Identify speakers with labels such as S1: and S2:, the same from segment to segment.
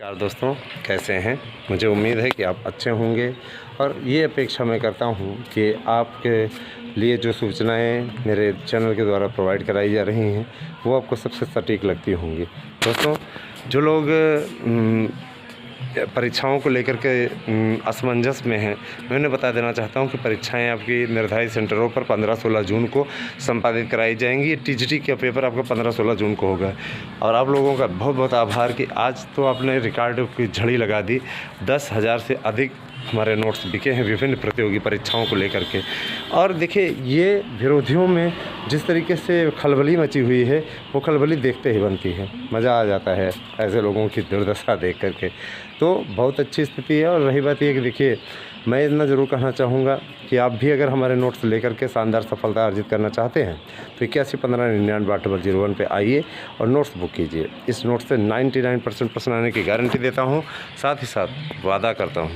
S1: यार दोस्तों, कैसे हैं? मुझे उम्मीद है कि आप अच्छे होंगे और ये अपेक्षा मैं करता हूँ कि आपके लिए जो सूचनाएं मेरे चैनल के द्वारा प्रोवाइड कराई जा रही हैं वो आपको सबसे सटीक लगती होंगी। दोस्तों, जो लोग परीक्षाओं को लेकर के असमंजस में हैं, मैं उन्हें बता देना चाहता हूं कि परीक्षाएं आपकी निर्धारित सेंटरों पर 15-16 जून को संपादित कराई जाएंगी। टीजीटी का पेपर आपका 15-16 जून को होगा और आप लोगों का बहुत बहुत आभार कि आज तो आपने रिकॉर्ड की झड़ी लगा दी। 10,000 से अधिक हमारे नोट्स बिके हैं विभिन्न प्रतियोगी परीक्षाओं को लेकर के। और देखिए, ये विरोधियों में जिस तरीके से खलबली मची हुई है वो खलबली देखते ही बनती है, मज़ा आ जाता है ऐसे लोगों की दुर्दशा देख करके। तो बहुत अच्छी स्थिति है। और रही बात ये कि देखिए, मैं इतना ज़रूर कहना चाहूँगा कि आप भी अगर हमारे नोट्स लेकर के शानदार सफलता अर्जित करना चाहते हैं तो 8115998001 पे आइए और नोट्स बुक कीजिए। इस नोट से 99% प्रश्न आने की गारंटी देता हूँ, साथ ही साथ वादा करता हूँ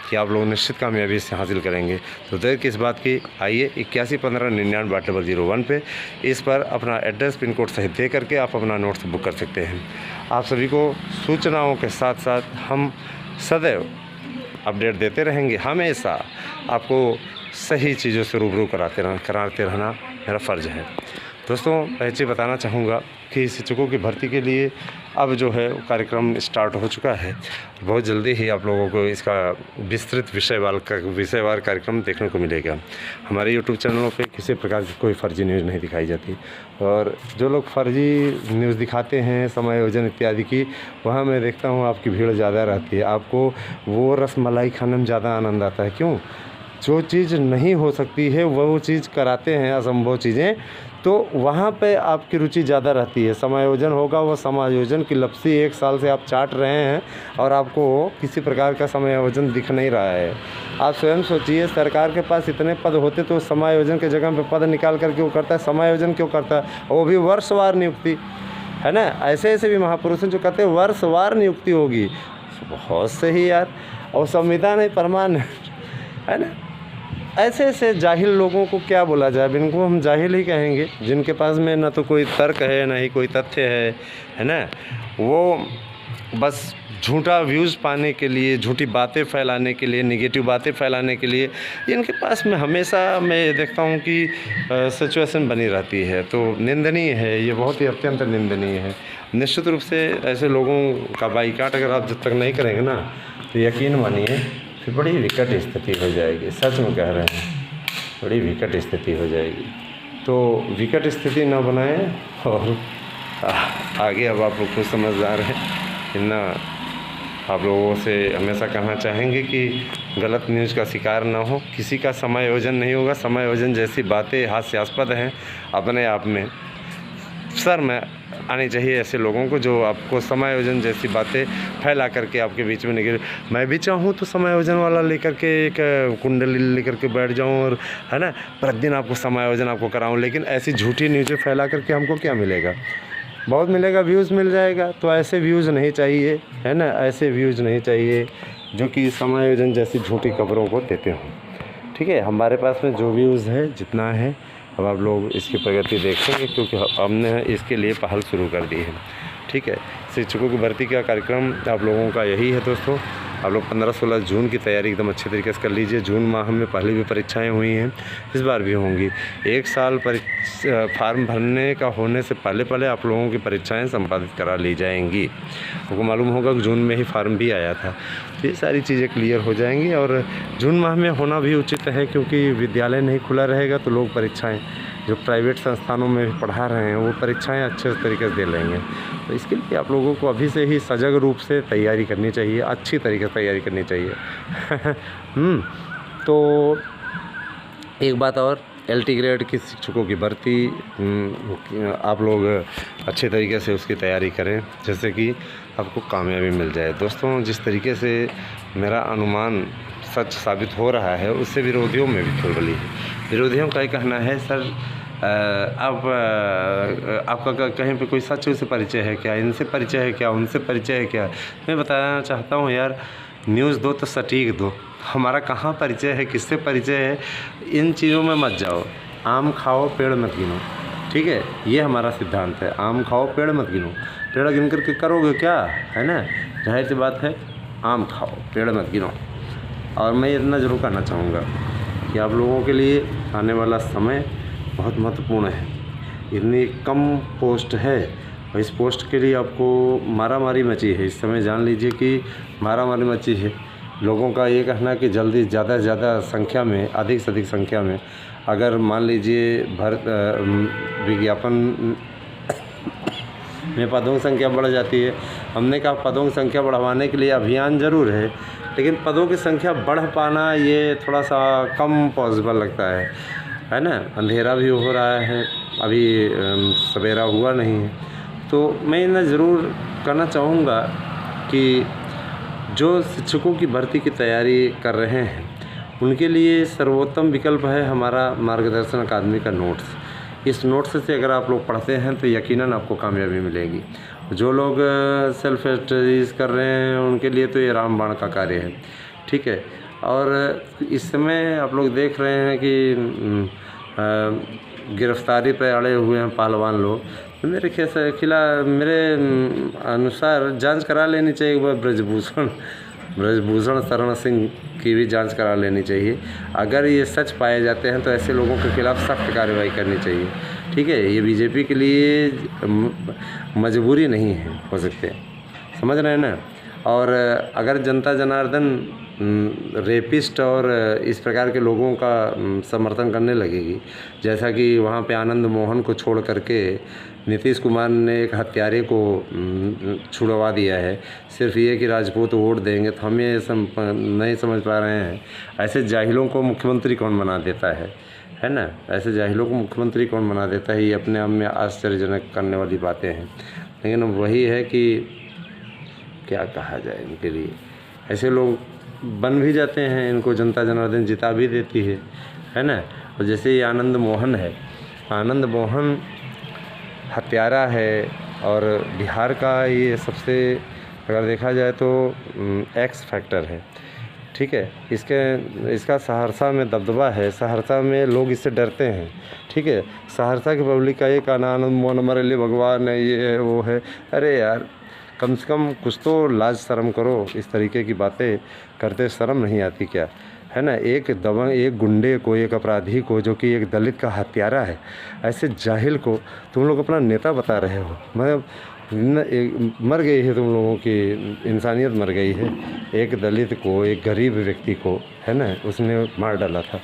S1: कि आप लोग निश्चित कामयाबी इससे हासिल करेंगे। तो देर किस बात की, आइए 8115998001 पे इस पर अपना एड्रेस पिन कोड सहित दे करके आप अपना नोट्स बुक कर सकते हैं। आप सभी को सूचनाओं के साथ साथ हम सदैव अपडेट देते रहेंगे। हमेशा आपको सही चीज़ों से रूबरू कराते रहना मेरा फ़र्ज़ है। दोस्तों, मैं चीज़ बताना चाहूँगा कि शिक्षकों की भर्ती के लिए अब जो है कार्यक्रम स्टार्ट हो चुका है। बहुत जल्दी ही आप लोगों को इसका विस्तृत विषयवार कार्यक्रम देखने को मिलेगा। हमारे यूट्यूब चैनलों पे किसी प्रकार की कोई फर्जी न्यूज़ नहीं दिखाई जाती और जो लोग फर्जी न्यूज़ दिखाते हैं समायोजन इत्यादि की, वहाँ मैं देखता हूँ आपकी भीड़ ज़्यादा रहती है। आपको वो रसमलाई खाने में ज़्यादा आनंद आता है। क्यों? जो चीज़ नहीं हो सकती है वो चीज़ कराते हैं, असंभव चीज़ें, तो वहाँ पे आपकी रुचि ज़्यादा रहती है। समायोजन होगा, वो समायोजन की लपसी 1 साल से आप चाट रहे हैं और आपको किसी प्रकार का समायोजन दिख नहीं रहा है। आप स्वयं सोचिए, सरकार के पास इतने पद होते तो समायोजन के जगह पे पद निकाल करके वो करता है, समायोजन क्यों करता है? वो भी वर्षवार नियुक्ति, है ना। ऐसे ऐसे भी महापुरुष हैं जो कहते हैं वर्षवार नियुक्ति होगी। बहुत सही यार, और संविधान है प्रमाण, है ना। ऐसे ऐसे जाहिल लोगों को क्या बोला जाए, इनको हम जाहिल ही कहेंगे, जिनके पास में ना तो कोई तर्क है ना ही कोई तथ्य है ना। वो बस झूठा व्यूज़ पाने के लिए, झूठी बातें फैलाने के लिए, नेगेटिव बातें फैलाने के लिए इनके पास में हमेशा मैं देखता हूँ कि सिचुएशन बनी रहती है। तो निंदनीय है ये, बहुत ही अत्यंत निंदनीय है। निश्चित रूप से ऐसे लोगों का बाइकाट अगर आप जब तक नहीं करेंगे ना, तो यकीन मानिए फिर बड़ी विकट स्थिति हो जाएगी। सच में कह रहे हैं, बड़ी विकट स्थिति हो जाएगी। तो विकट स्थिति ना बनाएं और आगे अब आप लोग खुद समझदार हैं कि ना, आप लोगों से हमेशा कहना चाहेंगे कि गलत न्यूज़ का शिकार ना हो। किसी का समायोजन नहीं होगा। समायोजन जैसी बातें हास्यास्पद हैं अपने आप में। सर में आनी चाहिए ऐसे लोगों को जो आपको समायोजन जैसी बातें फैला करके आपके बीच में निकल। मैं भी चाहूँ तो समायोजन वाला लेकर के एक कुंडली लेकर के बैठ जाऊँ और, है ना, प्रतिदिन आपको समायोजन आपको कराऊँ, लेकिन ऐसी झूठी न्यूज़ें फैला करके हमको क्या मिलेगा? बहुत मिलेगा, व्यूज़ मिल जाएगा। तो ऐसे व्यूज़ नहीं चाहिए, है ना। ऐसे व्यूज़ नहीं चाहिए जो कि समायोजन जैसी झूठी खबरों को देते हों। ठीक है, हमारे पास में जो व्यूज़ है जितना है, अब आप लोग इसकी प्रगति देखेंगे क्योंकि हमने इसके लिए पहल शुरू कर दी है। ठीक है, शिक्षकों की भर्ती का कार्यक्रम आप लोगों का यही है दोस्तों। आप लोग 15-16 जून की तैयारी एकदम अच्छे तरीके से कर लीजिए। जून माह में पहले भी परीक्षाएं हुई हैं, इस बार भी होंगी। 1 साल फार्म भरने का होने से पहले आप लोगों की परीक्षाएं संपादित करा ली जाएंगी। आपको मालूम होगा कि जून में ही फार्म भी आया था। तो ये सारी चीज़ें क्लियर हो जाएंगी और जून माह में होना भी उचित है, क्योंकि विद्यालय नहीं खुला रहेगा तो लोग परीक्षाएँ जो प्राइवेट संस्थानों में पढ़ा रहे हैं वो परीक्षाएं अच्छे तरीके से दे लेंगे। तो इसके लिए आप लोगों को अभी से ही सजग रूप से तैयारी करनी चाहिए, अच्छी तरीके से तैयारी करनी चाहिए। तो एक बात और, LT ग्रेड की शिक्षकों की भर्ती आप लोग अच्छे तरीके से उसकी तैयारी करें, जैसे कि आपको कामयाबी मिल जाए। दोस्तों, जिस तरीके से मेरा अनुमान सच साबित हो रहा है, उससे विरोधियों में भी खलबली है। विरोधियों का ये कहना है, सर आपका कहीं पे कोई सच से परिचय है क्या, इनसे परिचय है क्या, उनसे परिचय है क्या? मैं बताना चाहता हूँ यार, न्यूज़ दो तो सटीक दो। हमारा कहाँ परिचय है, किससे परिचय है, इन चीज़ों में मत जाओ। आम खाओ पेड़ मत गिनो, ठीक है, ये हमारा सिद्धांत है। आम खाओ पेड़ मत गिनो। पेड़ गिन करके करोगे क्या, है ना। जाहिर सी बात है, आम खाओ, पेड़ मत गिनो। और मैं इतना ज़रूर कहना चाहूँगा कि आप लोगों के लिए आने वाला समय बहुत महत्वपूर्ण है। इतनी कम पोस्ट है और इस पोस्ट के लिए आपको मारामारी मची है। इस समय जान लीजिए कि मारामारी मची है। लोगों का ये कहना कि जल्दी ज़्यादा से ज़्यादा संख्या में, अधिक से अधिक संख्या में, अगर मान लीजिए विज्ञापन में पदों की संख्या बढ़ जाती है। हमने कहा पदों की संख्या बढ़वाने के लिए अभियान ज़रूर है, लेकिन पदों की संख्या बढ़ पाना ये थोड़ा सा कम पॉसिबल लगता है ना। अंधेरा भी हो रहा है, अभी सवेरा हुआ नहीं है। तो मैं इतना ज़रूर कहना चाहूँगा कि जो शिक्षकों की भर्ती की तैयारी कर रहे हैं उनके लिए सर्वोत्तम विकल्प है हमारा मार्गदर्शन अकादमी का नोट्स। इस नोट्स से अगर आप लोग पढ़ते हैं तो यकीनन आपको कामयाबी मिलेगी। जो लोग सेल्फ स्टडीज़ कर रहे हैं उनके लिए तो ये रामबाण का कार्य है, ठीक है। और इस समय आप लोग देख रहे हैं कि गिरफ्तारी पे अड़े हुए हैं पहलवान लोग। तो मेरे मेरे अनुसार जांच करा लेनी चाहिए एक बार ब्रजभूषण शरण सिंह की भी जांच करा लेनी चाहिए। अगर ये सच पाए जाते हैं तो ऐसे लोगों के खिलाफ़ सख्त कार्रवाई करनी चाहिए, ठीक है। ये बीजेपी के लिए मजबूरी नहीं है, हो सकते हैं, समझ रहे हैं ना। और अगर जनता जनार्दन रेपिस्ट और इस प्रकार के लोगों का समर्थन करने लगेगी, जैसा कि वहाँ पे आनंद मोहन को छोड़ करके नीतीश कुमार ने एक हत्यारे को छुड़वा दिया है, सिर्फ ये कि राजपूत वोट देंगे, तो हम ये नहीं समझ पा रहे हैं ऐसे जाहिलों को मुख्यमंत्री कौन बना देता है ना। ऐसे जाहिलों को मुख्यमंत्री कौन बना देता है, ये अपने आप में आश्चर्यजनक करने वाली बातें हैं। लेकिन वही है कि क्या कहा जाए इनके लिए। ऐसे लोग बन भी जाते हैं, इनको जनता जनार्दन जिता भी देती है ना। और जैसे ये आनंद मोहन है, आनंद मोहन हत्यारा है और बिहार का ये सबसे, अगर देखा जाए तो एक्स फैक्टर है, ठीक है। इसका सहरसा में दबदबा है, सहरसा में लोग इससे डरते हैं, ठीक है। सहरसा की पब्लिक का ये कहना आनंद मोहन हमारे लिए भगवान है, ये है वो है। अरे यार, कम से कम कुछ तो लाज शर्म करो। इस तरीके की बातें करते शर्म नहीं आती क्या, है ना। एक गुंडे को, एक अपराधी को, जो कि एक दलित का हत्यारा है, ऐसे जाहिल को तुम लोग अपना नेता बता रहे हो। मतलब मर गई है तुम लोगों की इंसानियत, मर गई है। एक दलित को, एक गरीब व्यक्ति को, है ना, उसने मार डाला था,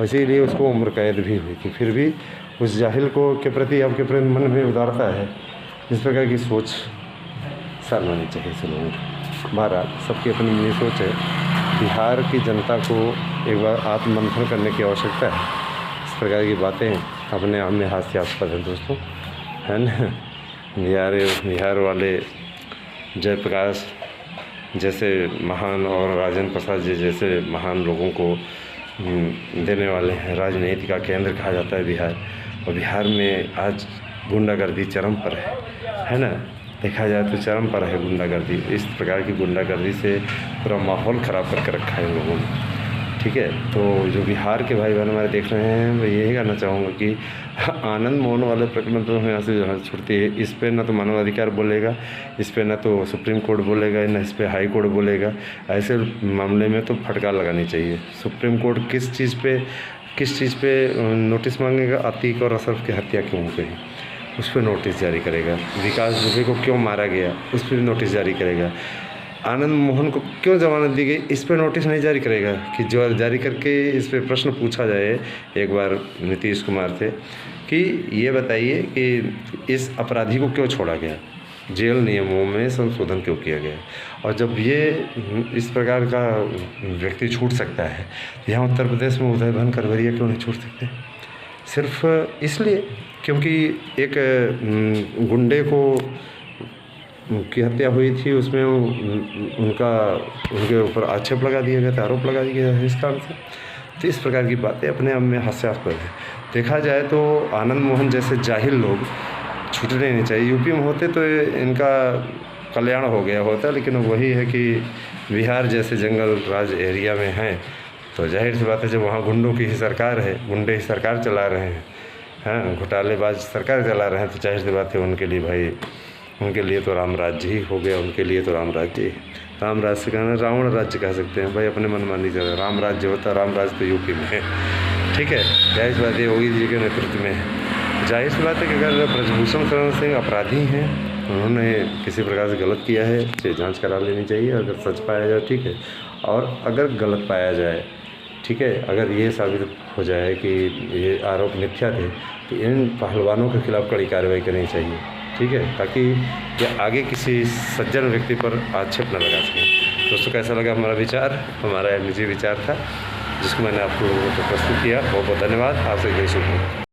S1: इसीलिए उसको उम्र कैद भी हुई थी। फिर भी उस जाहिल को के प्रति आपके मन में उदारता है। इस प्रकार की सोच शर्म आनी चाहिए ऐसे लोगों को। बहरहाल सबकी अपनी अपनी सोच है। बिहार की जनता को एक बार आत्ममंथन करने की आवश्यकता है। इस प्रकार की बातें अपने आप में हास्यास्पद हैं दोस्तों, है ना। बिहार वाले जयप्रकाश जैसे महान और राजेंद्र प्रसाद जी जैसे महान लोगों को देने वाले हैं। राजनीति का केंद्र कहा जाता है बिहार, और बिहार में आज गुंडागर्दी चरम पर है ना। देखा जाए तो चरम पर है गुंडागर्दी। इस प्रकार की गुंडागर्दी से पूरा माहौल ख़राब करके रखा है लोगों ने, ठीक है। तो जो बिहार के भाई बहन हमारे देख रहे हैं, मैं यही कहना चाहूँगा कि आनंद मोहन वाले प्रकरण तो यहाँ से छुड़ती है। इस पर न तो मानवाधिकार बोलेगा, इस पर न तो सुप्रीम कोर्ट बोलेगा, न इस पर हाई कोर्ट बोलेगा। ऐसे मामले में तो फटकार लगानी चाहिए। सुप्रीम कोर्ट किस चीज़ पे नोटिस मांगेगा? अतीक और अशरफ की हत्या क्यों हो गई, उस पर नोटिस जारी करेगा। विकास दुबे को क्यों मारा गया, उस पर भी नोटिस जारी करेगा। आनंद मोहन को क्यों जमानत दी गई, इस पर नोटिस नहीं जारी करेगा कि जो जारी करके इस पर प्रश्न पूछा जाए एक बार नीतीश कुमार से कि ये बताइए कि इस अपराधी को क्यों छोड़ा गया, जेल नियमों में संशोधन क्यों किया गया। और जब ये इस प्रकार का व्यक्ति छूट सकता है, यहाँ उत्तर प्रदेश में उदय भान करवरिया क्यों नहीं छूट सकते? सिर्फ इसलिए क्योंकि एक गुंडे की हत्या हुई थी, उसमें उनके ऊपर आक्षेप लगा दिया गया था, आरोप लगा दिया गया इस कारण से। तो इस प्रकार की बातें अपने आप में हास्यास्पद है। देखा जाए तो आनंद मोहन जैसे जाहिल लोग छूटने नहीं चाहिए। यूपी में होते तो इनका कल्याण हो गया होता, लेकिन वही है कि बिहार जैसे जंगल राज एरिया में हैं, तो जाहिर सी बात है जब वहाँ गुंडों की ही सरकार है, गुंडे ही सरकार चला रहे हैं, हाँ, घोटालेबाज सरकार चला रहे हैं, तो जाहिर सी बात है उनके लिए भाई उनके लिए तो राम राज्य ही हो गया, उनके लिए तो राम राज्य ही। राम राज्य से कहना रावण राज्य कह सकते हैं भाई, अपने मनमानी चल रहा है। राम राज्य होता, राम राज्य तो यूपी में है, ठीक है। जाहिर बात है योगी जी के नेतृत्व में है। जाहिर सी बात है कि अगर ब्रजभूषण शरण सिंह अपराधी हैं, उन्होंने किसी प्रकार से गलत किया है, इसे जांच करा लेनी चाहिए। अगर सच पाया जाए ठीक है, और अगर गलत पाया जाए ठीक है, अगर ये साबित हो जाए कि ये आरोप मिथ्या थे, तो इन पहलवानों के खिलाफ़ कड़ी कार्रवाई करनी चाहिए, ठीक है, ताकि ये आगे किसी सज्जन व्यक्ति पर आक्षेप न लगा सकें। दोस्तों कैसा लगा हमारा विचार? हमारा निजी विचार था जिसको मैंने आपको प्रस्तुत किया। बहुत बहुत धन्यवाद। आपसे जय श्री राम।